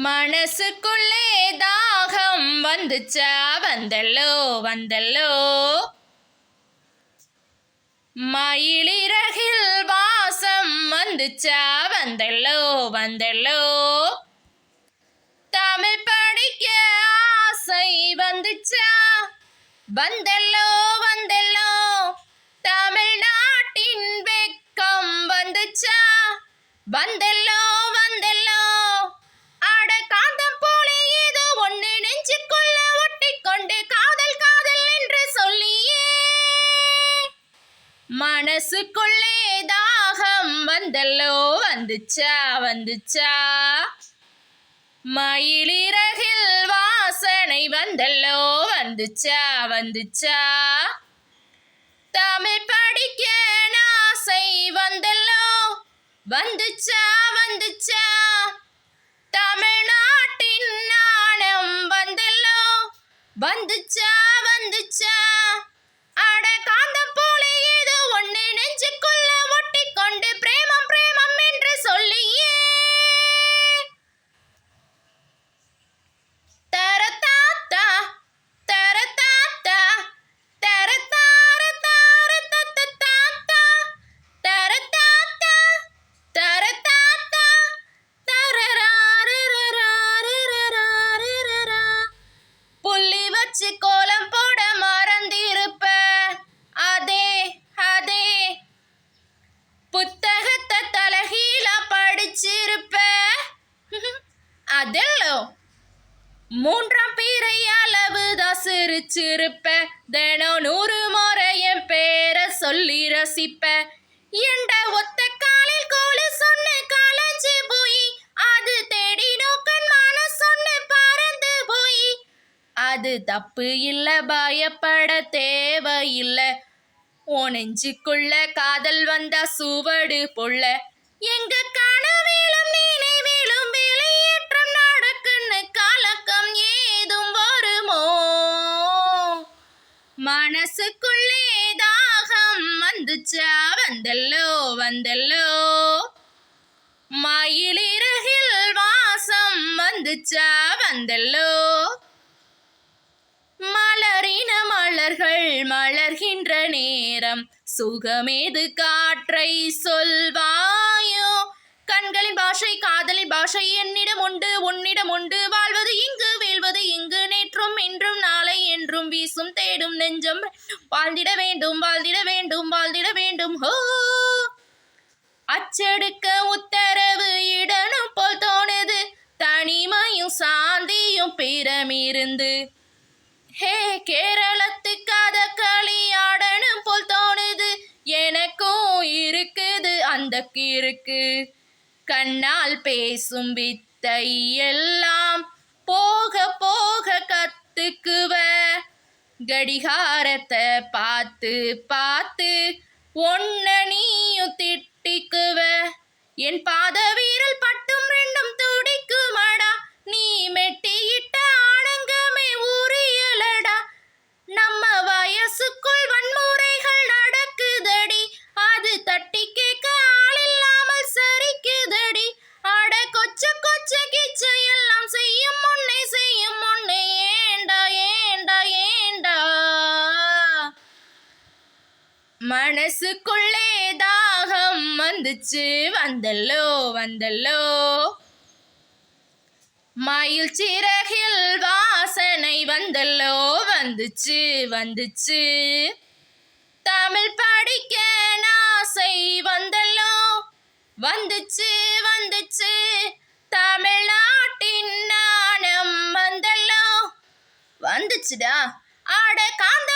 மனசுக்குள்ளே தாகம் வந்துச்சா வந்தல்லோ வந்தல்லோ, மயிலிறகில் வாசம் வந்துச்சா வந்தல்லோ வந்தல்லோ, தமிழ் படிக்க ஆசை வந்துச்சா வந்தல்லோ வந்தல்லோ, தமிழ்நாட்டின் வெக்கம் வந்துச்சா வந்தல்லோ வந்தல்லோ, அட காந்தம் போல ஏதோ ஒன்று நெஞ்சுக்குள்ள ஒட்டிக்கொண்டு காதல் காதல் என்று சொல்லியே, மனசுக்குள்ளே தாகம் வந்தல்லோ வந்துச்சா வந்துச்சா, மயிலிறகில் வாசனை வந்தல்லோ வந்துச்சா வந்துச்சா, தமிழ் படிக்க ஆசை வந்தல்லோ வந்துச்சா வந்துச்சா, தமிழ்நாட்டின் நாணம் வந்தல்லோ வந்துச்சா வந்துச்சா, அட காந்தம் போல ஏதோ ஒன்று நெஞ்சுக்குள்ள ஒட்டிக்கொண்டு பிரேமம் பிரேமம் என்று சொல்லியே, தரதாத்தா தரதாத்தா தரதாரதார தத்ததாத்தா, தரதாத்தா தரதாத்தா தரராரராரராரரா, புள்ளி வச்சு கோலம் போட மறந்திருப்ப அதே அதே, புத்தகத்தை தலகீழா படிச்சிருப்ப அதெல்லோ, மூன்றாம் பீரை அளவுதான் சிரிச்சிருப்ப, தினம் 100 முறை என் பேரை சொல்லி ரசிப்ப, என்ற ஒத்த காலில் கோலு சொன்ன காலஞ்சு போய் அது தேடி நோக்கன் மான சொன்ன பறந்து போய், அது தப்பு இல்ல பயப்பட தேவையில்ல, உன் நெஞ்சுக்குள்ள காதல் வந்தா சுவடு பொள்ள, எங்க கனவிலும் நினைவிலும் வெளியேற்றம் நடக்குன்னு கலக்கம் ஏதும் வருமோ, மனசுக்குள்ளே தாகம் வந்துச்சா வந்தல்லோ வந்தல்லோ, மயிலிறகில் வாசம் வந்துச்சா வந்தல்லோ, மலரின மலர்கள் மலர்கின்ற நேரம் சுகமேது காற்றை சொல்வாயோ, கண்களின் பாஷை காதலின் பாஷை என்னிடம் உண்டு உன்னிடம் உண்டு, வாழ்வது இங்கு வீழ்வது இங்கு, நேற்றும் இன்றும் நாளை என்றும் வீசும் தேடும் நெஞ்சம் வாழ்ந்திட வேண்டும் வாழ்ந்திட வேண்டும் வாழ்ந்திட வேண்டும் ஹோ, அச்செடுக்க உத்தரவு இடனும் போல் தோணுது, தனிமையும் சாந்தியும் பிறமிருந்து, ஹே கேரளத்து கதகளி ஆடனும் போல் தோணுது, எனக்கும் இருக்குது அந்த கிறுக்கு, கண்ணால் பேசும் வித்தை எல்லாம் போக போக கத்துக்குவ, கடிகாரத்தை பார்த்து பார்த்து ஒன்ன நீயும் திட்டிக்குவ, என் பாத வீரல் பட்டும் ரெண்டும் துடிக்குமடா, நீ மெட்டியிட்ட ஆனங்கமே உரியலடா, நம்ம வயசுக்குள் வன்முறைகள் நடக்குதடி, அது தட்டி கேட்க ஆள் இல்லாமல் சரிக்குதடி, அட கொச்ச கொச்ச கிச்சை எல்லாம் செய்யும் முன்னே ஏண்டா ஏண்டா ஏண்டா, மனசுக்குள்ளே தாகம் வந்துச்சு வந்தல்லோ வந்தல்லோ, மயில் சிறகில் வாசனை வந்தல்லோ வந்துச்சு வந்துச்சு, தமிழ் படிக்க ஆசை வந்தல்லோ வந்துச்சு வந்துச்சு, தமிழ்நாட்டின் நாணம் வந்தல்லோ வந்துச்சுடா, அட காந்த